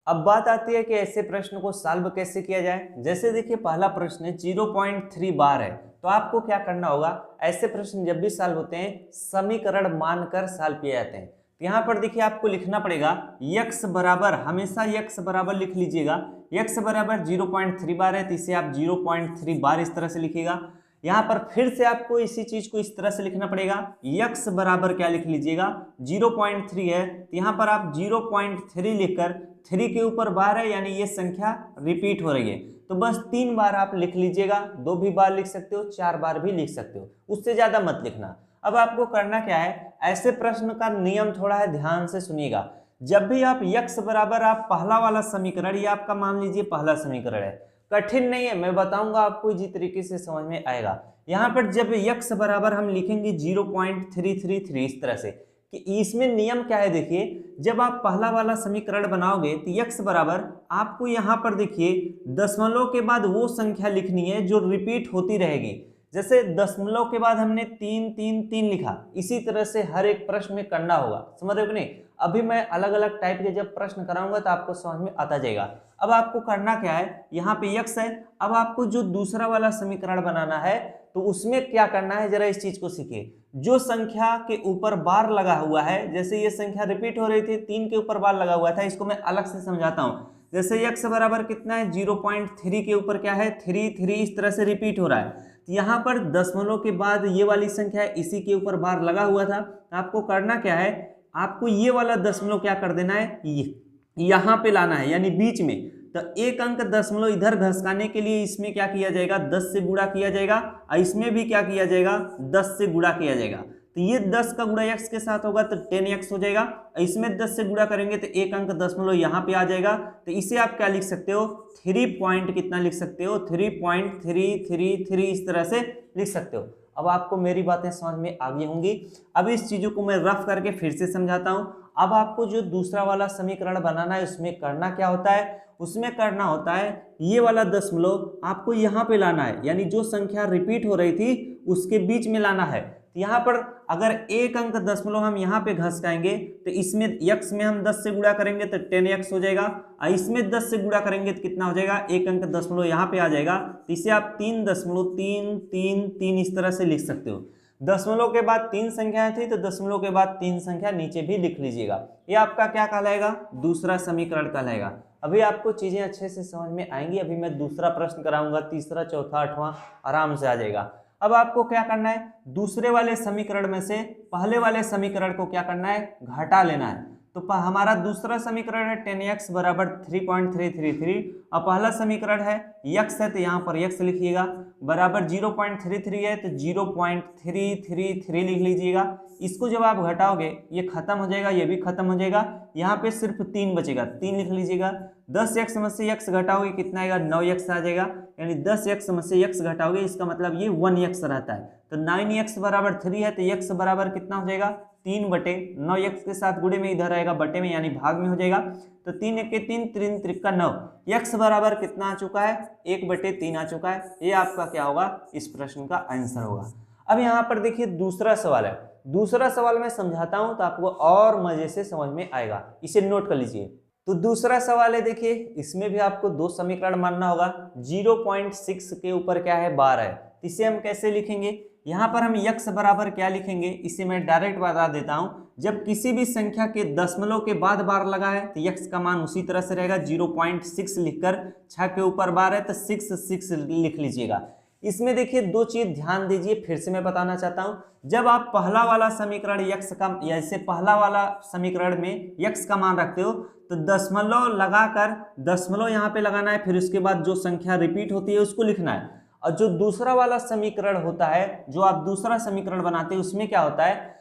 अब बात आती है कि ऐसे प्रश्न को सॉल्व कैसे किया जाए। जैसे देखिए पहला प्रश्न है 0.3 बार है, तो आपको क्या करना होगा, ऐसे प्रश्न जब भी सॉल्व होते हैं समीकरण मानकर सॉल्व किए जाते हैं। तो यहाँ पर देखिए आपको लिखना पड़ेगा x बराबर, हमेशा x बराबर लिख लीजिएगा, x बराबर 0.3 बार है तो इसे आप 0.3 बार इस तरह से लिखिएगा। यहाँ पर फिर से आपको इसी चीज को इस तरह से लिखना पड़ेगा, x बराबर क्या लिख लीजिएगा 0.3 है, तो यहाँ पर आप 0.3 लिखकर 3 के ऊपर बार है यानी ये संख्या रिपीट हो रही है, तो बस 3 बार आप लिख लीजिएगा, 2 भी बार लिख सकते हो, 4 बार भी लिख सकते हो, उससे ज्यादा मत लिखना। अब आपको करना क्या है, ऐसे प्रश्न का नियम थोड़ा है, ध्यान से सुनिएगा। जब भी आप x बराबर, आप पहला वाला समीकरण, ये आपका मान लीजिए पहला समीकरण है, कठिन नहीं है, मैं बताऊंगा आपको जिस तरीके से समझ में आएगा। यहाँ पर जब x बराबर हम लिखेंगे 0.333 इस तरह से, कि इसमें नियम क्या है देखिए, जब आप पहला वाला समीकरण बनाओगे तो x बराबर आपको यहाँ पर देखिए दशमलव के बाद वो संख्या लिखनी है जो रिपीट होती रहेगी। जैसे दशमलव के बाद हमने 3 3 3 लिखा, इसी तरह से हर एक प्रश्न में करना होगा, समझ रहे हो कि नहीं। अभी मैं अलग अलग टाइप के जब प्रश्न कराऊंगा तो आपको समझ में आता जाएगा। अब आपको करना क्या है, यहाँ पे x है, अब आपको जो दूसरा वाला समीकरण बनाना है तो उसमें क्या करना है, जरा इस चीज को सीखिए। जो संख्या के ऊपर बार लगा हुआ है, जैसे ये संख्या रिपीट हो रही थी, 3 के ऊपर बार लगा हुआ था, इसको मैं अलग से समझाता हूँ। जैसे x बराबर कितना है 0.3 के ऊपर क्या है 3 3 इस तरह से रिपीट हो रहा है, तो यहाँ पर दशमलव के बाद ये वाली संख्या है, इसी के ऊपर बार लगा हुआ था। आपको करना क्या है, आपको ये वाला दशमलव क्या कर देना है, ये यहाँ पे लाना है यानी बीच में। तो एक अंक दशमलव इधर घसकाने के लिए इसमें क्या किया जाएगा 10 से गुणा किया जाएगा, और इसमें भी क्या किया जाएगा 10 से गुणा किया जाएगा। तो ये 10 का गुणा x के साथ होगा तो 10x हो जाएगा, इसमें 10 से गुणा करेंगे तो एक अंक दशमलव यहाँ पे आ जाएगा। तो इसे आप क्या लिख सकते हो 3 पॉइंट कितना लिख सकते हो 3.333 इस तरह से लिख सकते हो। अब आपको मेरी बातें समझ में आ गई होंगी। अब इस चीजों को मैं रफ करके फिर से समझाता हूं। अब आपको जो दूसरा वाला समीकरण बनाना है उसमें करना क्या होता है, उसमें करना होता है ये वाला दशमलव आपको यहाँ पे लाना है, यानी जो संख्या रिपीट हो रही थी उसके बीच में लाना है। तो यहाँ पर अगर एक अंक दशमलव हम यहाँ पे घसकाएंगे तो इसमें x में हम 10 से गुणा करेंगे तो 10x हो जाएगा, और इसमें 10 से गुणा करेंगे तो कितना हो जाएगा, एक अंक दशमलव यहाँ पे आ जाएगा। तो इसे आप 3.333 इस तरह से लिख सकते हो। दशमलव के बाद 3 संख्याएं थी तो दशमलव के बाद 3 संख्या नीचे भी लिख लीजिएगा। ये आपका क्या कहलाएगा, दूसरा समीकरण कहलाएगा। अभी आपको चीजें अच्छे से समझ में आएंगी। अभी मैं दूसरा प्रश्न कराऊंगा, तीसरा चौथा आठवां आराम से आ जाएगा। अब आपको क्या करना है, दूसरे वाले समीकरण में से पहले वाले समीकरण को क्या करना है, घटा लेना है। तो हमारा दूसरा समीकरण है 10x बराबर 3.333, और पहला समीकरण है x है तो यहाँ पर x लिखिएगा, बराबर 0.33 है तो 0.333 लिख लीजिएगा। इसको जब आप घटाओगे ये खत्म हो जाएगा, ये भी खत्म हो जाएगा, यहाँ पे सिर्फ 3 बचेगा, 3 लिख लीजिएगा। 10x में से x घटाओगे कितना आएगा, 9x आ जाएगा, यानी 10x में से x घटाओगे इसका मतलब ये 1x रहता है। तो 9x बराबर 3 है तो x बराबर कितना हो जाएगा 3/9, x के साथ गुणे में इधर आएगा बटे में यानी भाग में हो जाएगा। तो 3 1 3 3 3 9, x बराबर कितना आ चुका है 1/3 आ चुका है। ये आपका क्या होगा, इस प्रश्न का आंसर होगा। अब यहाँ पर देखिए दूसरा सवाल है, दूसरा सवाल मैं समझाता हूं तो आपको और मजे से समझ में आएगा, इसे नोट कर लीजिए। तो दूसरा सवाल है, देखिए इसमें भी आपको 2 समीकरण मानना होगा। 0.6 के ऊपर क्या है 12 है, इसे हम कैसे लिखेंगे, यहाँ पर हम x बराबर क्या लिखेंगे, इसे मैं डायरेक्ट बता देता हूं। जब किसी भी संख्या के दशमलव के बाद बार लगा है तो x का मान उसी तरह से रहेगा, 0.6 लिखकर 6 के ऊपर बार है तो 6 लिख लीजिएगा। इसमें देखिए 2 चीज ध्यान दीजिए, फिर से मैं बताना चाहता हूं। जब आप पहला वाला समीकरण x का, जैसे पहला वाला समीकरण में x का मान रखते हो तो दशमलव लगाकर दशमलव यहाँ पे लगाना है, फिर उसके बाद जो संख्या रिपीट होती है उसको लिखना है। और जो दूसरा वाला समीकरण होता है, जो आप दूसरा समीकरण बनाते हैं उसमें क्या होता है,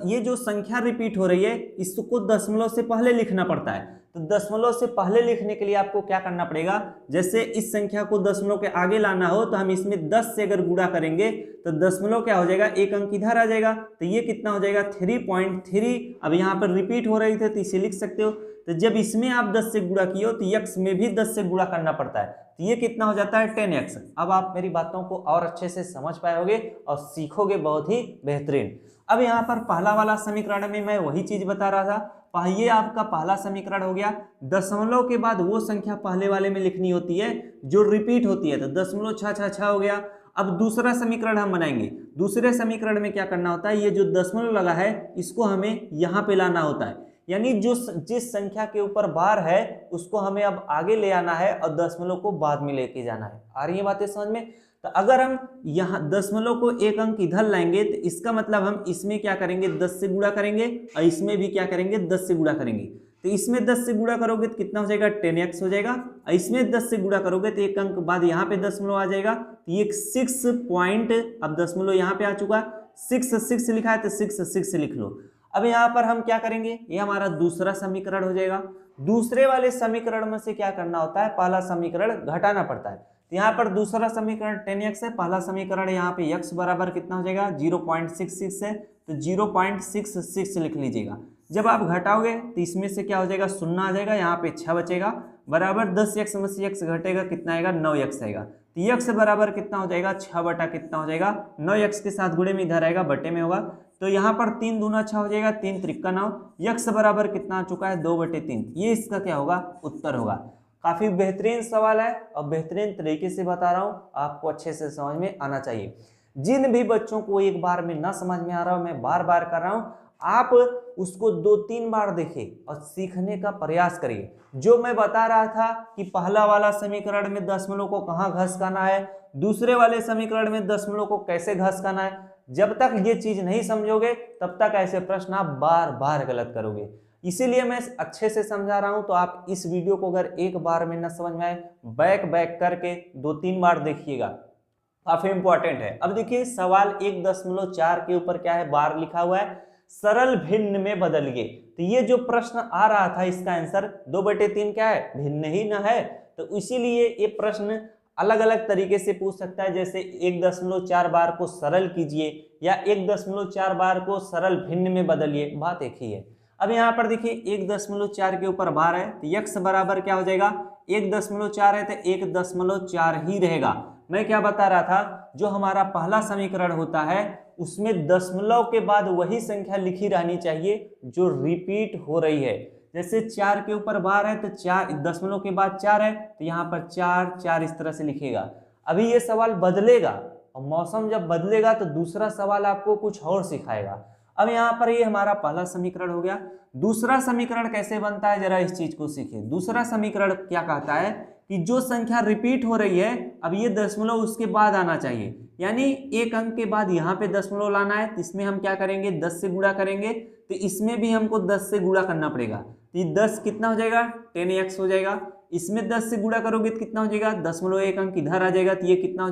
ये जो संख्या रिपीट हो रही है इसको दशमलव से पहले लिखना पड़ता है। तो दशमलव से पहले लिखने के लिए आपको क्या करना पड़ेगा, जैसे इस संख्या को दशमलव के आगे लाना हो तो हम इसमें 10 से अगर गुणा करेंगे तो दशमलव क्या हो जाएगा, एक अंक इधर आ जाएगा, तो ये कितना हो जाएगा 3.3। अब यहाँ पर रिपीट हो रही थे तो इसे लिख सकते हो। तो जब इसमें आप 10 से गुणा किए हो तो x में भी 10 से गुणा करना पड़ता है, तो ये कितना हो जाता है 10x। अब आप मेरी बातों को और अच्छे से समझ पाओगे और सीखोगे बहुत ही बेहतरीन। अब यहाँ पर पहला वाला समीकरण में मैं वही चीज बता रहा था, ये आपका पहला समीकरण हो गया। दशमलव के बाद वो संख्या पहले वाले में लिखनी होती है जो रिपीट होती है, तो 0.666 हो गया। अब दूसरा समीकरण हम बनाएंगे। दूसरे समीकरण में क्या करना होता है, ये जो दशमलव लगा है इसको हमें यहाँ पे लाना होता है, यानी जो जिस संख्या के ऊपर बार है उसको हमें अब आगे ले आना है और दशमलव को बाद में लेके जाना है। आ रही है बातें समझ में? तो अगर हम यहाँ दशमलव को एक अंक इधर लाएंगे तो इसका मतलब हम इसमें क्या करेंगे, 10 से गुणा करेंगे और इसमें भी क्या करेंगे, 10 से गुणा करेंगे। तो इसमें 10 से गुणा करोगे तो कितना हो जाएगा, 10x हो जाएगा। और इसमें 10 से गुणा करोगे तो एक अंक बाद यहाँ पे दशमलव आ जाएगा, तो ये 6 पॉइंट, अब दशमलव यहाँ पे आ चुका, 6 लिखा है तो 6 लिख लो। अब यहाँ पर हम क्या करेंगे, ये हमारा दूसरा समीकरण हो जाएगा। दूसरे वाले समीकरण में से क्या करना होता है, पहला समीकरण घटाना पड़ता है। तो यहाँ पर दूसरा समीकरण 10x है, पहला समीकरण यहाँ पे x बराबर कितना हो जाएगा, 0.66 है, तो 0.66 लिख लीजिएगा। जब आप घटाओगे तो इसमें से क्या हो जाएगा, 0 आ जाएगा, यहाँ पे 6 बचेगा, बराबर 10x में से x घटेगा, कितना आएगा, 9x आएगा। तो x बराबर कितना हो जाएगा, 6 बटा कितना हो जाएगा, 9x के साथ गुणे में इधर आएगा, बटे में होगा। तो यहाँ पर 3 दूना 6 हो जाएगा, 3 त्रिका 9, x बराबर कितना आ चुका है, 2/3। ये इसका क्या होगा, उत्तर होगा। काफी बेहतरीन सवाल है और बेहतरीन तरीके से बता रहा हूँ, आपको अच्छे से समझ में आना चाहिए। जिन भी बच्चों को एक बार में ना समझ में आ रहा हो, मैं बार बार कर रहा हूँ, आप उसको 2-3 बार देखें और सीखने का प्रयास करिए। जो मैं बता रहा था कि पहला वाला समीकरण में दशमलव को कहाँ घसकाना है, दूसरे वाले समीकरण में दशमलव को कैसे घसकाना है, जब तक ये चीज नहीं समझोगे तब तक ऐसे प्रश्न आप बार बार गलत करोगे। इसीलिए मैं अच्छे से समझा रहा हूं, तो आप इस वीडियो को अगर एक बार में न समझ में आए, बैक करके 2-3 बार देखिएगा, काफी इंपॉर्टेंट है। अब देखिए सवाल 1.4 के ऊपर क्या है, बार लिखा हुआ है, सरल भिन्न में बदलिए। तो ये जो प्रश्न आ रहा था इसका आंसर 2/3 क्या है, भिन्न ही ना है। तो इसीलिए ये प्रश्न अलग अलग तरीके से पूछ सकता है, जैसे 1.4 बार को सरल कीजिए या 1.4 बार को सरल भिन्न में बदलिए, बात एक ही है। अब यहाँ पर देखिए 1.4 के ऊपर बार है, तो x बराबर क्या हो जाएगा, 1.4 है तो 1.4 ही रहेगा। मैं क्या बता रहा था, जो हमारा पहला समीकरण होता है उसमें दशमलव के बाद वही संख्या लिखी रहनी चाहिए जो रिपीट हो रही है। जैसे 4 के ऊपर बार है तो 4, दशमलव के बाद 4 है तो यहाँ पर 4 इस तरह से लिखेगा। अभी ये सवाल बदलेगा और मौसम जब बदलेगा तो दूसरा सवाल आपको कुछ और सिखाएगा। अब यहाँ पर ये हमारा पहला समीकरण हो गया। दूसरा समीकरण कैसे बनता है, जरा इस चीज को सीखिए। दूसरा समीकरण क्या कहता है कि जो संख्या रिपीट हो रही है, अब ये दशमलव उसके बाद आना चाहिए, यानी एक अंक के बाद यहाँ पे दशमलव लाना है, तो इसमें हम क्या करेंगे, 10 से गुणा करेंगे, तो इसमें भी हमको 10 से गुणा करना पड़ेगा। तो ये 10 कितना हो जाएगा, 10x हो जाएगा। इसमें 10 से गुणा करोगे तो कितना हो जाएगा, दशमलव एक अंक इधर आ जाएगा, तो ये कितना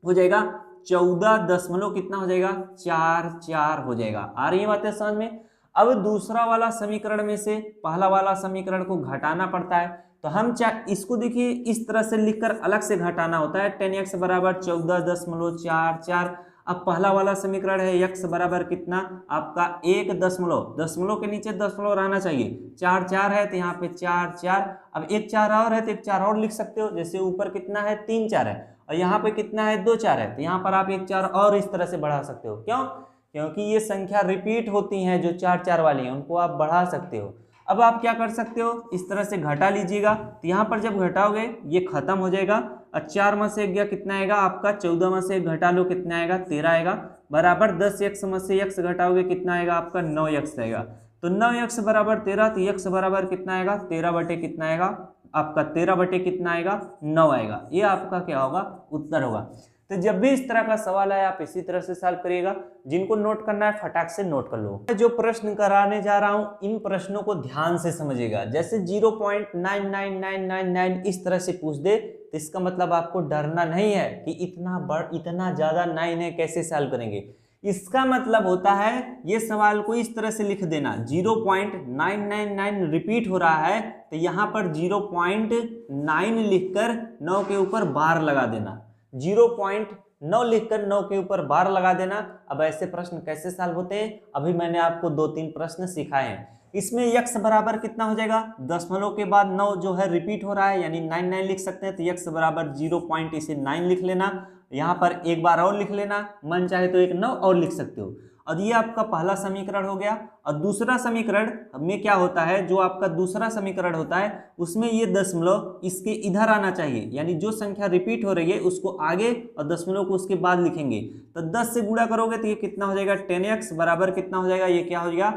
हो जाएगा 14 दशमलव कितना हो जाएगा, 4 हो जाएगा। आ रही है बातें समझ में? अब दूसरा वाला समीकरण में से पहला वाला समीकरण को घटाना पड़ता है, तो हम इसको देखिए इस तरह से लिखकर अलग से घटाना होता है। 10x बराबर 14.44। अब पहला वाला समीकरण है x बराबर कितना, आपका 1 दशमलव के नीचे दशमलव रहना चाहिए, 4 है तो यहाँ पे 4। अब एक 4 और है तो एक 4 और लिख सकते हो, जैसे ऊपर कितना है 3 4 है और यहाँ पे कितना है 2 4 है, तो यहाँ पर आप एक 4 और इस तरह से बढ़ा सकते हो। क्यों? क्योंकि ये संख्या रिपीट होती हैं, जो 4 वाली हैं उनको आप बढ़ा सकते हो। अब आप क्या कर सकते हो, इस तरह से घटा लीजिएगा, तो यहाँ पर जब घटाओगे ये खत्म हो जाएगा और 4 में से 1 गया, कितना आएगा आपका, 14 में से 1 घटा लो, कितना आएगा 13 आएगा, बराबर 10x में से x घटाओगे कितना आएगा आपका 9x आएगा। तो 9x बराबर 13, तो x बराबर कितना आएगा 13 बटे कितना आएगा आपका 13 बटे कितना आएगा 9 आएगा। ये आपका क्या होगा, उत्तर होगा। तो जब भी इस तरह का सवाल आए आप इसी तरह से सॉल्व करिएगा। जिनको नोट करना है फटाक से नोट कर लो। मैं जो प्रश्न कराने जा रहा हूं इन प्रश्नों को ध्यान से समझिएगा। जैसे 0.99999 इस तरह से पूछ दे तो इसका मतलब आपको डरना नहीं है कि इतना ज्यादा 9 है, कैसे सॉल्व करेंगे। इसका मतलब होता है ये सवाल को इस तरह से लिख देना, 0.999 रिपीट हो रहा है तो यहाँ पर 0.9 लिखकर 9 के ऊपर बार लगा देना, 0.9 लिखकर 9 के ऊपर बार लगा देना। अब ऐसे प्रश्न कैसे सॉल्व होते हैं, अभी मैंने आपको 2-3 प्रश्न सिखाए हैं। इसमें x बराबर कितना हो जाएगा, दशमलव के बाद 9 जो है रिपीट हो रहा है यानी 99 लिख सकते हैं, तो x बराबर 0.9 लिख लेना। यहाँ पर एक बार और लिख लेना, मन चाहे तो एक 9 और लिख सकते हो। और ये आपका पहला समीकरण हो गया। और दूसरा समीकरण में क्या होता है, जो आपका दूसरा समीकरण होता है उसमें ये दशमलव इसके इधर आना चाहिए, यानी जो संख्या रिपीट हो रही है उसको आगे और दशमलव को उसके बाद लिखेंगे। तो 10 से गुणा करोगे तो ये कितना हो जाएगा 10x बराबर कितना हो जाएगा, ये क्या हो जाएगा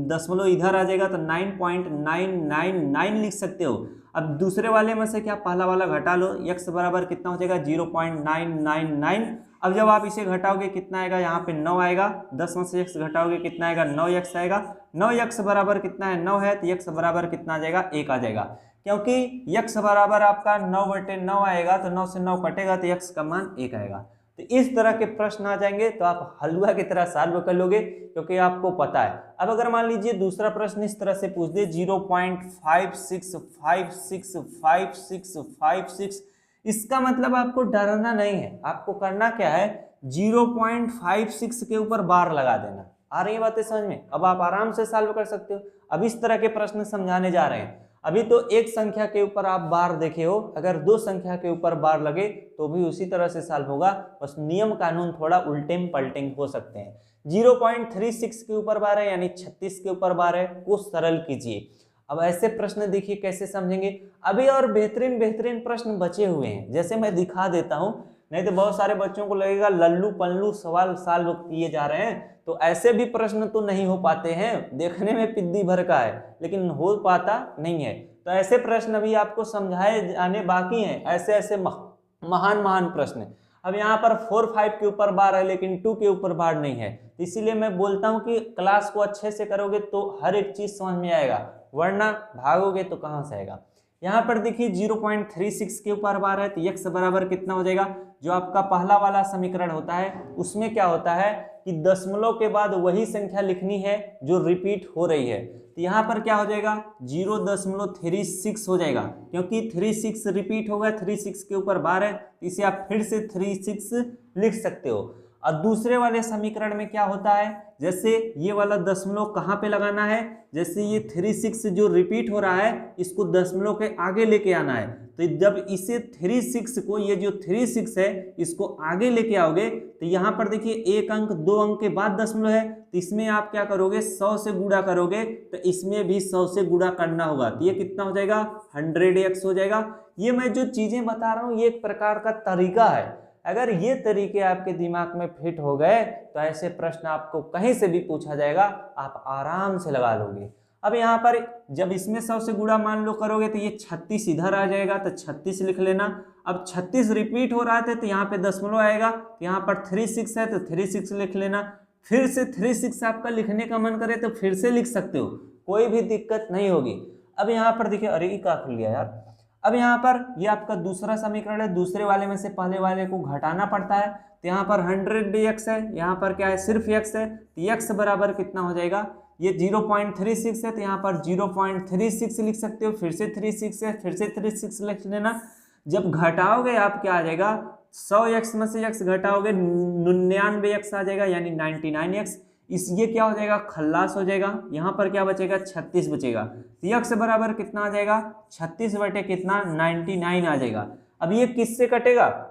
दशमलव इधर आ जाएगा तो 9.999 लिख सकते हो। अब दूसरे वाले में से क्या पहला वाला घटा लो, x बराबर कितना हो जाएगा 0.999। अब जब आप इसे घटाओगे कितना आएगा, यहाँ पे 9 आएगा, 10 में से x घटाओगे कितना आएगा 9x आएगा। 9x बराबर कितना है 9 है, तो x बराबर कितना आ जाएगा 1 आ जाएगा, क्योंकि x बराबर आपका 9/9 आएगा तो 9 से 9 कटेगा तो x का मान 1 आएगा। तो इस तरह के प्रश्न आ जाएंगे तो आप हलवा की तरह सॉल्व कर लोगे, क्योंकि आपको पता है। अब अगर मान लीजिए दूसरा प्रश्न इस तरह से पूछ दे 0.56565656, इसका मतलब आपको डरना नहीं है, आपको करना क्या है 0.56 के ऊपर बार लगा देना। आ रही है बातें समझ में? अब आप आराम से सॉल्व कर सकते हो। अब इस तरह के प्रश्न समझाने जा रहे हैं। अभी तो एक संख्या के ऊपर आप बार देखे हो, अगर दो संख्या के ऊपर बार लगे तो भी उसी तरह से सॉल्व होगा, बस नियम कानून थोड़ा उल्टेम पलटेम हो सकते हैं। 0.36 के ऊपर बार है, यानी 36 के ऊपर बार है, को सरल कीजिए। अब ऐसे प्रश्न देखिए कैसे समझेंगे। अभी और बेहतरीन बेहतरीन प्रश्न बचे हुए हैं, जैसे मैं दिखा देता हूं, नहीं तो बहुत सारे बच्चों को लगेगा लल्लू पल्लू सवाल सॉल्व किए जा रहे हैं। तो ऐसे भी प्रश्न तो नहीं हो पाते हैं, देखने में पिद्दी भर का है लेकिन हो पाता नहीं है। तो ऐसे प्रश्न अभी आपको समझाए जाने बाकी हैं, ऐसे ऐसे महान महान प्रश्न। अब यहाँ पर 4, 5 के ऊपर बार है लेकिन 2 के ऊपर बार नहीं है, तो इसीलिए मैं बोलता हूँ कि क्लास को अच्छे से करोगे तो हर एक चीज समझ में आएगा, वरना भागोगे तो कहाँ से आएगा। यहाँ पर देखिए 0.36 के ऊपर बार है, तो x बराबर कितना हो जाएगा, जो आपका पहला वाला समीकरण होता है उसमें क्या होता है कि दशमलव के बाद वही संख्या लिखनी है जो रिपीट हो रही है। तो यहाँ पर क्या हो जाएगा 0.36 हो जाएगा, क्योंकि 36 रिपीट हो गया, 36 के ऊपर बार है, तो इसे आप फिर से 36 लिख सकते हो। और दूसरे वाले समीकरण में क्या होता है, जैसे ये वाला दशमलव कहाँ पे लगाना है, जैसे ये 36 जो रिपीट हो रहा है इसको दशमलव के आगे लेके आना है। तो जब इसे 36 को, ये जो 36 है इसको आगे लेके आओगे तो यहाँ पर देखिए एक अंक 2 अंक के बाद दशमलव है, तो इसमें आप क्या करोगे 100 से गुणा करोगे, तो इसमें भी 100 से गुणा करना होगा, तो ये कितना हो जाएगा 100x हो जाएगा। ये मैं जो चीजें बता रहा हूँ ये एक प्रकार का तरीका है, अगर ये तरीके आपके दिमाग में फिट हो गए तो ऐसे प्रश्न आपको कहीं से भी पूछा जाएगा, आप आराम से लगा लोगे। अब यहाँ पर जब इसमें 100 से गुणा मान लो करोगे तो ये 36 इधर आ जाएगा, तो 36 लिख लेना। अब 36 रिपीट हो रहा था तो यहाँ पे दशमलव आएगा, तो यहाँ पर 36 है तो 36 लिख लेना। फिर से 36 आपका लिखने का मन करे तो फिर से लिख सकते हो, कोई भी दिक्कत नहीं होगी। अब यहाँ पर देखिए, अरे ये क्या खुल गया यार। अब यहाँ पर ये आपका दूसरा समीकरण है, दूसरे वाले में से पहले वाले को घटाना पड़ता है, तो यहाँ पर 100x है, यहाँ पर क्या है सिर्फ x है, तो x बराबर कितना हो जाएगा, ये 0.36 है तो यहाँ पर 0.36 लिख सकते हो, फिर से 36 है, फिर से 36 लिख लेना। जब घटाओगे आप क्या आ जाएगा 100x में से x घटाओगे 99x आ जाएगा, यानी 99x। इस ये क्या हो जाएगा खल्लास हो जाएगा, यहाँ पर क्या बचेगा 36 बचेगा, तो x बराबर कितना आ जाएगा 36 बटे कितना 99 आ जाएगा। अब ये किससे कटेगा,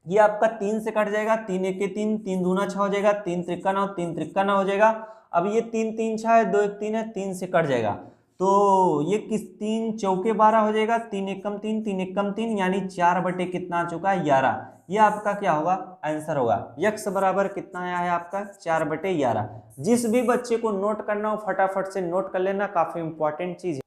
ये आपका 3 से कट जाएगा, 3 एक 3, 3 दूना 6 हो जाएगा, 3 त्रिक्का 9, 3 त्रिक्का 9 हो जाएगा। अब ये 3 3 6 है, 2 1 3 है, 3 से कट जाएगा, तो ये किस 3 चौके 12 हो जाएगा, 3 एकम 3, 3 एकम 3, यानी 4 बटे कितना आ चुका है 11। ये आपका क्या होगा आंसर होगा। x बराबर कितना आया है आपका 4 बटे 11। जिस भी बच्चे को नोट करना हो फटाफट से नोट कर लेना, काफी इंपॉर्टेंट चीज है।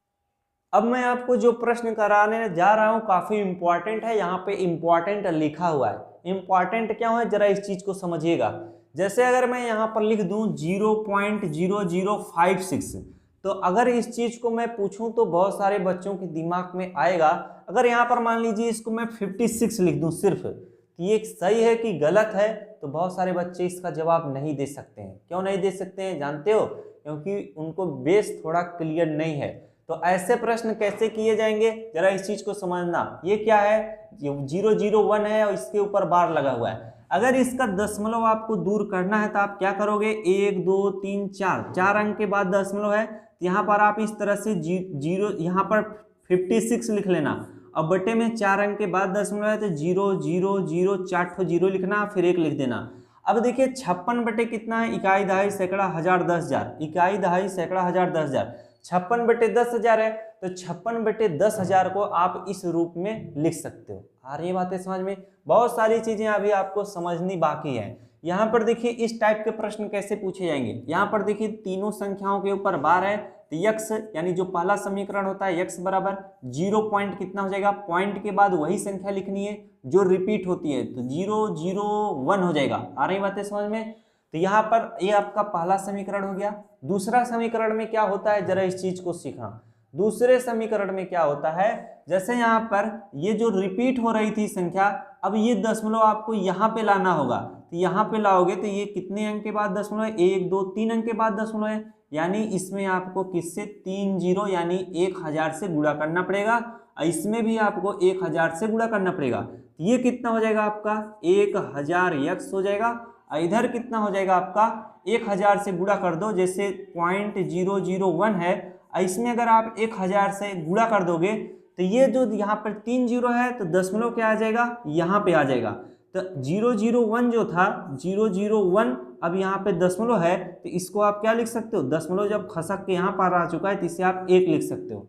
अब मैं आपको जो प्रश्न कराने जा रहा हूँ काफी इंपॉर्टेंट है, यहाँ पे इंपॉर्टेंट लिखा हुआ है। इंपॉर्टेंट क्या है जरा इस चीज को समझिएगा। जैसे अगर मैं यहाँ पर लिख दूं 0.0056, तो अगर इस चीज को मैं पूछूं तो बहुत सारे बच्चों के दिमाग में आएगा। अगर यहाँ पर मान लीजिए इसको मैं 56 लिख दूं सिर्फ, तो ये सही है कि गलत है, तो बहुत सारे बच्चे इसका जवाब नहीं दे सकते हैं। क्यों नहीं दे सकते हैं जानते हो, क्योंकि उनको बेस थोड़ा क्लियर नहीं है। तो ऐसे प्रश्न कैसे किए जाएंगे जरा इस चीज को समझना। ये क्या है 001 है और इसके ऊपर बार लगा हुआ है। अगर इसका दशमलव आपको दूर करना है तो आप क्या करोगे 1 2 3 4 अंक के बाद दशमलव है, तो यहाँ पर आप इस तरह से जीरो यहाँ पर 56 लिख लेना। अब बटे में 4 अंक के बाद दशमलव है तो 0 0 0 4 ठो 0 लिखना, फिर 1 लिख देना। अब देखिए 56 बटे कितना है, इकाई दहाई सैकड़ा हजार 10,000, इकाई दहाई सैकड़ा हजार 10,000, 56 बटे 10,000 है, तो 56 बटे 10,000 को आप इस रूप में लिख सकते हो। आ रही बातें समझ में? बहुत सारी चीजें अभी आपको समझनी बाकी है। यहाँ पर देखिए इस टाइप के प्रश्न कैसे पूछे जाएंगे। यहाँ पर देखिए तीनों संख्याओं के ऊपर बार है, तो यक्स यानी जो पहला समीकरण होता है यक्स बराबर 0 पॉइंट कितना हो जाएगा, पॉइंट के बाद वही संख्या लिखनी है जो रिपीट होती है, तो 0 0 1 हो जाएगा। आ रही बातें समझ में? तो यहाँ पर ये आपका पहला समीकरण हो गया। दूसरा समीकरण में क्या होता है, जरा इस चीज को सीखना। दूसरे समीकरण में क्या होता है, जैसे यहाँ पर ये जो रिपीट हो रही थी संख्या, अब ये दशमलव आपको यहाँ पे लाना होगा, तो यहाँ पे लाओगे तो ये कितने अंक के बाद दशमलव है, 1 2 3 अंक के बाद दशमलव है, यानी इसमें आपको किससे 3 0 यानी 1000 से गुणा करना पड़ेगा, और इसमें भी आपको 1000 से गुणा करना पड़ेगा। तो ये कितना हो जाएगा आपका 1000 यक्स हो जाएगा, और इधर कितना हो जाएगा आपका 1000 से गुणा कर दो, जैसे 0.001 है, इसमें अगर आप 1000 से गुणा कर दोगे तो ये जो यहाँ पर 3 0 है तो दशमलव क्या आ जाएगा, यहाँ पे आ जाएगा। तो 001 जो था 001, अब यहाँ पे दशमलव है, तो इसको आप क्या लिख सकते हो, दशमलव जब खसक के यहाँ पर आ चुका है तो इसे आप 1 लिख सकते हो।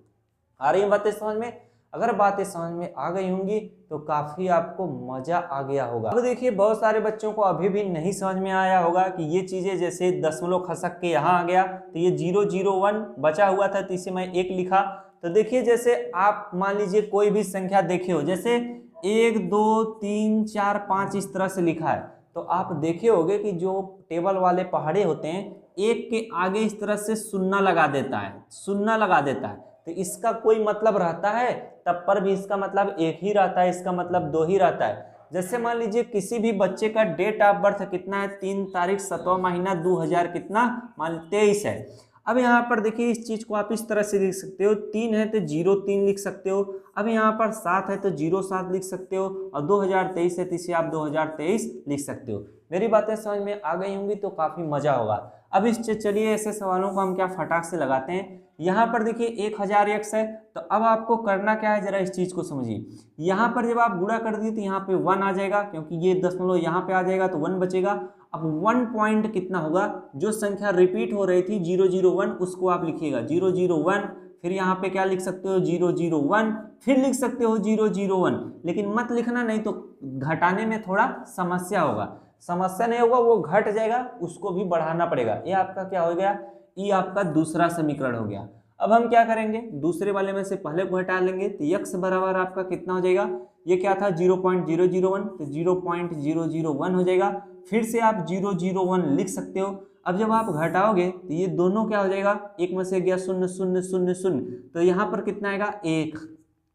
आ रही बातें समझ में? अगर बातें समझ में आ गई होंगी तो काफी आपको मजा आ गया होगा। अब देखिए बहुत सारे बच्चों को अभी भी नहीं समझ में आया होगा कि ये चीजें, जैसे दशमलव खसक के यहाँ आ गया तो ये 001 बचा हुआ था तो इसे मैं 1 लिखा। तो देखिए जैसे आप मान लीजिए कोई भी संख्या देखे हो, जैसे 1 2 3 4 5 इस तरह से लिखा है, तो आप देखे होगे कि जो टेबल वाले पहाड़े होते हैं, एक के आगे इस तरह से शून्य लगा देता है, शून्य लगा देता है, तो इसका कोई मतलब रहता है, तब पर भी इसका मतलब 1 ही रहता है, इसका मतलब 2 ही रहता है। जैसे मान लीजिए किसी भी बच्चे का डेट ऑफ बर्थ कितना है, 3 तारीख 7वां महीना 2000 कितना मान 23 है। अब यहाँ पर देखिए इस चीज को आप इस तरह से लिख सकते हो, 3 है तो 03 लिख सकते हो, अब यहाँ पर 7 है तो 07 लिख सकते हो, और 2023 है तो इसे आप 2023 लिख सकते हो। मेरी बातें समझ में आ गई होंगी तो काफी मजा होगा। अब इस चलिए ऐसे सवालों को हम क्या फटाक से लगाते हैं। यहाँ पर देखिए 1000 यक्स है, तो अब आपको करना क्या है, जरा इस चीज को समझिए। यहाँ पर जब आप गुणा कर दिए तो यहाँ पे 1 आ जाएगा, क्योंकि ये दशमलव यहाँ पे आ जाएगा तो 1 बचेगा। अब 1 पॉइंट कितना होगा, जो संख्या रिपीट हो रही थी 001 उसको आप लिखिएगा 001, फिर यहाँ पे क्या लिख सकते हो 001, फिर लिख सकते हो 001, लेकिन मत लिखना, नहीं तो घटाने में थोड़ा समस्या होगा। समस्या नहीं होगा, वो घट जाएगा, उसको भी बढ़ाना पड़ेगा। ये आपका क्या हो गया, ये आपका दूसरा समीकरण हो गया। अब हम क्या करेंगे, दूसरे वाले में से पहले को हटा लेंगे, तो यक्स बराबर आपका कितना हो जाएगा, ये क्या था 0.001, तो 0.001 हो जाएगा, फिर से आप 001 लिख सकते हो। अब जब आप घटाओगे तो ये दोनों क्या हो जाएगा, एक में से गया 0 0 0 0, तो यहाँ पर कितना आएगा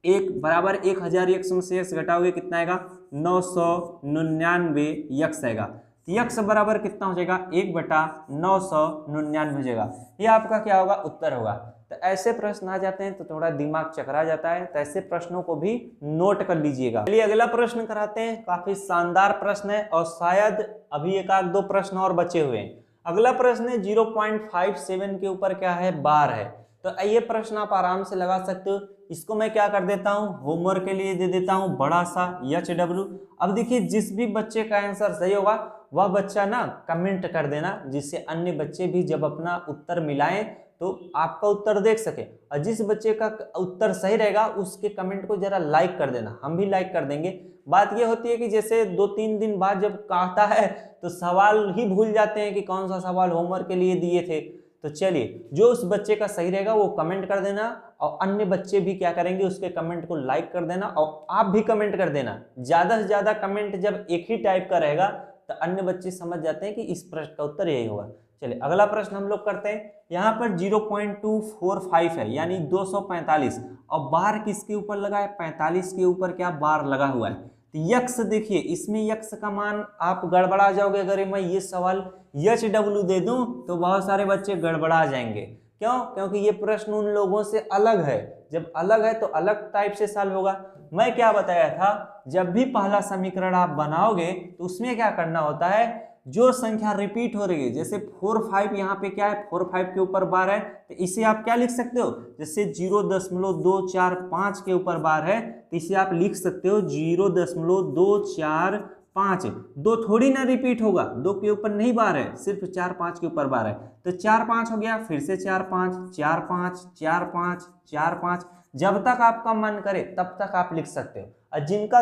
1 बराबर 1000 यक्स में से यक्स घटाओगे कितना आएगा 999 यक्स आएगा। यक्स बराबर कितना हो जाएगा 1/999 हो जाएगा। ये आपका क्या होगा, उत्तर होगा। तो ऐसे प्रश्न आ जाते हैं तो थोड़ा दिमाग चकरा जाता है, तो ऐसे प्रश्नों को भी नोट कर लीजिएगा। चलिए अगला प्रश्न कराते हैं, काफी शानदार प्रश्न है और शायद अभी 1-2 प्रश्न और बचे हुए हैं। अगला प्रश्न है 0.57 के ऊपर क्या है, बार है। तो ये प्रश्न आप आराम से लगा सकते हो। इसको मैं क्या कर देता हूँ, होमवर्क के लिए दे देता हूँ बड़ा सा HW। अब देखिए जिस भी बच्चे का आंसर सही होगा वह बच्चा ना कमेंट कर देना, जिससे अन्य बच्चे भी जब अपना उत्तर मिलाएं तो आपका उत्तर देख सके, और जिस बच्चे का उत्तर सही रहेगा उसके कमेंट को जरा लाइक कर देना, हम भी लाइक कर देंगे। बात यह होती है कि जैसे 2-3 दिन बाद जब कहता है तो सवाल ही भूल जाते हैं कि कौन सा सवाल होमवर्क के लिए दिए थे। तो चलिए जो उस बच्चे का सही रहेगा वो कमेंट कर देना, और अन्य बच्चे भी क्या करेंगे, उसके कमेंट को लाइक कर देना, और आप भी कमेंट कर देना। ज्यादा से ज्यादा कमेंट जब एक ही टाइप का रहेगा तो अन्य बच्चे समझ जाते हैं कि इस प्रश्न का उत्तर यही होगा। चलिए अगला प्रश्न हम लोग करते हैं। यहाँ पर 0.245 है यानी 245, और बार किसके ऊपर लगा है, 45 के ऊपर क्या बार लगा हुआ है। तो यक्स देखिए, इसमें यक्स का मान आप गड़बड़ा जाओगे। अगर मैं ये सवाल HW दे दूं तो बहुत सारे बच्चे गड़बड़ा जाएंगे। क्यों? क्योंकि ये प्रश्न उन लोगों से अलग है। जब अलग है तो अलग टाइप से सॉल्व होगा। मैं क्या बताया था, जब भी पहला समीकरण आप बनाओगे तो उसमें क्या करना होता है, जो संख्या रिपीट हो रही है, जैसे 45 यहाँ पे क्या है 45 के ऊपर बार है, तो इसे आप क्या लिख सकते हो, जैसे 0.245 के ऊपर बार है तो इसे आप लिख सकते हो 0.245 5, 2 थोड़ी ना रिपीट होगा, 2 के ऊपर नहीं बार है, सिर्फ 4 5 के ऊपर बार है, तो 4 5 हो गया, फिर से 4 5 4 5 4 5 4 5, जब तक आपका मन करे तब तक आप लिख सकते हो, और जिनका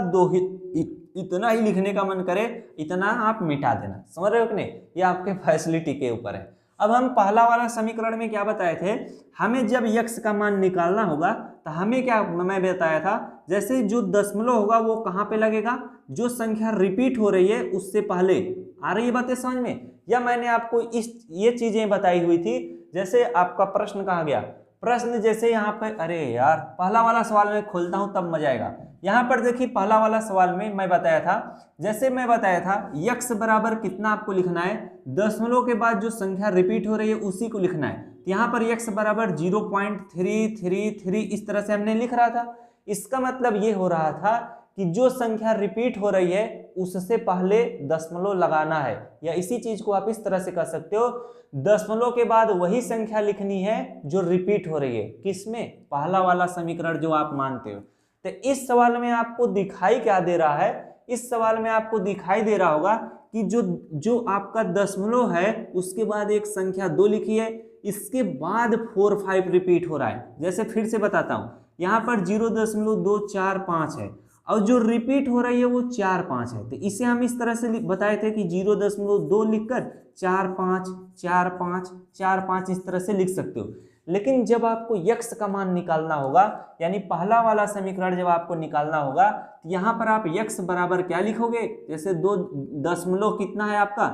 इतना ही लिखने का मन करे इतना आप मिटा देना, समझ रहे हो कि नहीं, ये आपके फैसिलिटी के ऊपर है। अब हम पहला वाला समीकरण में क्या बताए थे, हमें जब x का मान निकालना होगा तो हमें क्या मैं बताया था, जैसे जो दशमलव होगा वो कहाँ पे लगेगा, जो संख्या रिपीट हो रही है उससे पहले। आ रही है बातें समझ में, या मैंने आपको ये चीजें बताई हुई थी। जैसे आपका प्रश्न कहाँ गया, प्रश्न जैसे यहाँ पे, अरे यार पहला वाला सवाल में खोलता हूं तब मजा आएगा। यहाँ पर देखिए पहला वाला सवाल में मैं बताया था, जैसे मैं बताया था x बराबर कितना आपको लिखना है, दशमलव के बाद जो संख्या रिपीट हो रही है उसी को लिखना है। यहाँ पर x बराबर 0.333 इस तरह से हमने लिख रहा था। इसका मतलब ये हो रहा था कि जो संख्या रिपीट हो रही है उससे पहले दशमलव लगाना है, या इसी चीज को आप इस तरह से कर सकते हो, दशमलव के बाद वही संख्या लिखनी है जो रिपीट हो रही है, किसमें, पहला वाला समीकरण जो आप मानते हो। तो इस सवाल में आपको दिखाई क्या दे रहा है, इस सवाल में आपको दिखाई दे रहा होगा कि जो आपका दशमलव है उसके बाद एक संख्या 2 लिखी है, इसके बाद 4 5 रिपीट हो रहा है। जैसे फिर से बताता हूं, यहाँ पर 0.245 है और जो रिपीट हो रही है वो 4 5 है, तो इसे हम इस तरह से बताए थे कि 0.2 लिखकर 4 5 4 5 4 5 इस तरह से लिख सकते हो। लेकिन जब आपको x का मान निकालना होगा, यानी पहला वाला समीकरण जब आपको निकालना होगा, तो यहाँ पर आप x बराबर क्या लिखोगे, जैसे 2 दशमलव कितना है आपका,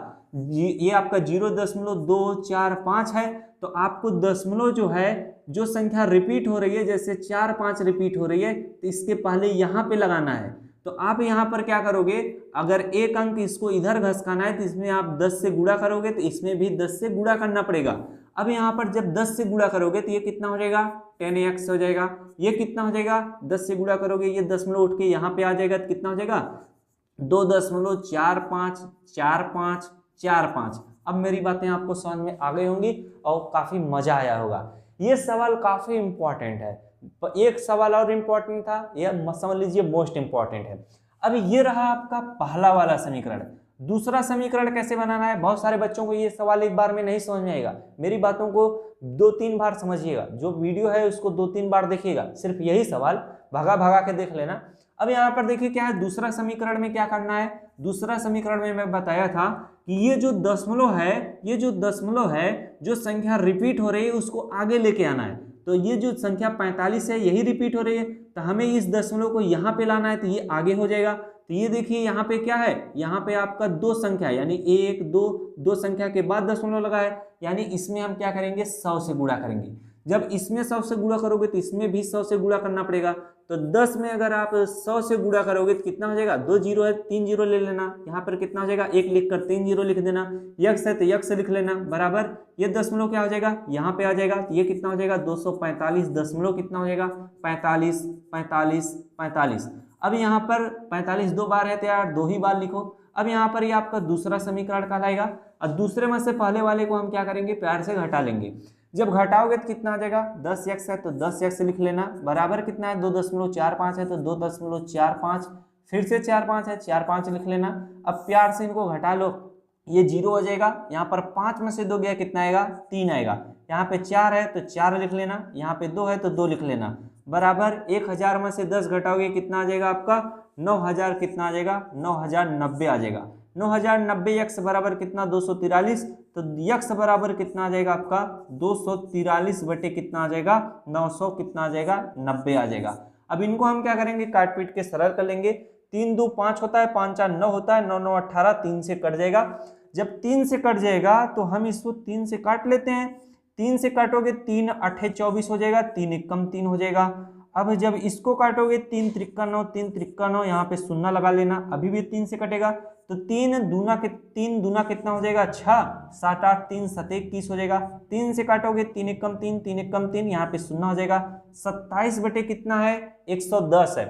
ये आपका 0.245 है, तो आपको दशमलव जो है, जो संख्या रिपीट हो रही है, जैसे 4 5 रिपीट हो रही है, तो इसके पहले यहाँ पे लगाना है। तो आप यहाँ पर क्या करोगे, अगर एक अंक इसको इधर घसकाना है तो इसमें आप 10 से गुणा करोगे, तो इसमें भी 10 से गुणा करना पड़ेगा। अब यहाँ पर जब 10 से गुणा करोगे तो ये कितना हो जाएगा, 10x हो जाएगा। ये कितना हो जाएगा, 10 से गुणा करोगे, ये दशमलव उठ के यहाँ पे आ जाएगा, तो कितना हो जाएगा, 2.45 4 5 4 5। अब मेरी बातें आपको समझ में आ गई होंगी और काफी मजा आया होगा। ये सवाल काफी इंपॉर्टेंट है, एक सवाल और इंपॉर्टेंट था, यह समझ लीजिए मोस्ट इंपॉर्टेंट है। अब ये रहा आपका पहला वाला समीकरण। दूसरा समीकरण कैसे बनाना है, बहुत सारे बच्चों को ये सवाल एक बार में नहीं समझ में आएगा, मेरी बातों को 2-3 बार समझिएगा, जो वीडियो है उसको 2-3 बार देखिएगा, सिर्फ यही सवाल भगा भगा के देख लेना। अब यहाँ पर देखिए क्या है, दूसरा समीकरण में क्या करना है, दूसरा समीकरण में मैं बताया था कि ये जो दशमलव है, ये जो दशमलव है, जो संख्या रिपीट हो रही है उसको आगे लेके आना है। तो ये जो संख्या 45 है यही रिपीट हो रही है, तो हमें इस दशमलव को यहाँ पे लाना है, तो ये आगे हो जाएगा। तो ये देखिए यहाँ पे क्या है, यहाँ पे आपका 2 संख्या, यानी 1 2 संख्या के बाद दशमलव लगा है, यानी इसमें हम क्या करेंगे, 100 से गुणा करेंगे। जब इसमें 100 से गुणा करोगे तो इसमें भी 100 से गुणा करना पड़ेगा। तो 10 में अगर आप 100 से गुणा करोगे तो कितना हो जाएगा, 2 जीरो है, 3 जीरो ले लेना, यहाँ पर कितना हो जाएगा, 1 लिखकर 3 जीरो लिख देना, यक्स है तो यक्स लिख लेना, बराबर ये दशमलव क्या हो जाएगा, यहाँ पे आ जाएगा, तो ये कितना हो जाएगा, 245 दशमलव कितना हो जाएगा, 45 45 45। अब यहाँ पर 45 2 बार है तो यार 2 ही बार लिखो। अब यहाँ पर ये आपका दूसरा समीकरण कहलाएगा, और दूसरे में से पहले वाले को हम क्या करेंगे, प्यार से घटा लेंगे। जब घटाओगे तो कितना आ जाएगा, 10x है तो 10x लिख लेना, बराबर कितना है, 2.45 है तो 2.45, फिर से 4 5 है, 4 5 लिख लेना। अब प्यार से इनको घटा लो, ये 0 हो जाएगा, यहाँ पर 5 में से 2 गया, कितना आएगा, 3 आएगा। यहाँ पे 4 है तो 4 लिख लेना, यहाँ पे 2 है तो 2 लिख लेना, बराबर 1000 में से 10 घटाओगे कितना आ जाएगा आपका, 9000 कितना आ जाएगा, 9090 आ जाएगा। 9090 यक्स बराबर कितना, 243, तो यक्स बराबर कितना आ जाएगा आपका, 243 बटे कितना आ जाएगा, 900 कितना आ जाएगा, 90 आ जाएगा। अब इनको हम क्या करेंगे, काट पीट के सरल कर लेंगे। 3 2 5 होता है, 5 4 9 होता है, 9 9 18, 3 से कट जाएगा। जब 3 से कट जाएगा तो हम इसको 3 से काट लेते हैं। 3 से काटोगे 3 8 24 हो जाएगा, 3 1 कम 3 हो जाएगा। अब जब इसको काटोगे 3 3 9 3 3 9, यहाँ पे शून्य लगा लेना, अभी भी 3 से कटेगा, तो 3 दूना कितना हो जाएगा, 6 7 8 3 7 21 हो जाएगा। 3 से काटोगे 3 1 कम 3 3 1 कम 3, यहाँ पे शून्य हो जाएगा। 27 बटे कितना है, 110 है।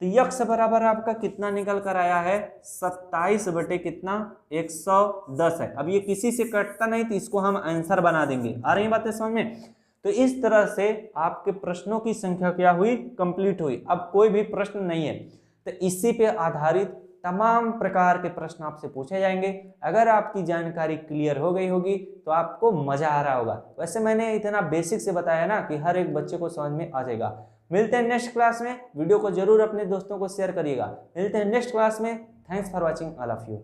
तो यक्स बराबर आपका कितना निकल कर आया है, 27 बटे कितना, 110 है। अब ये किसी से कटता नहीं तो इसको हम आंसर बना देंगे। आ रही बातें समझ में। तो इस तरह से आपके प्रश्नों की संख्या क्या हुई, कंप्लीट हुई। अब कोई भी प्रश्न नहीं है, तो इसी पे आधारित तमाम प्रकार के प्रश्न आपसे पूछे जाएंगे। अगर आपकी जानकारी क्लियर हो गई होगी तो आपको मजा आ रहा होगा। वैसे मैंने इतना बेसिक से बताया ना कि हर एक बच्चे को समझ में आ जाएगा। मिलते हैं नेक्स्ट क्लास में। वीडियो को जरूर अपने दोस्तों को शेयर करिएगा। मिलते हैं नेक्स्ट क्लास में। Thanks for watching all of you.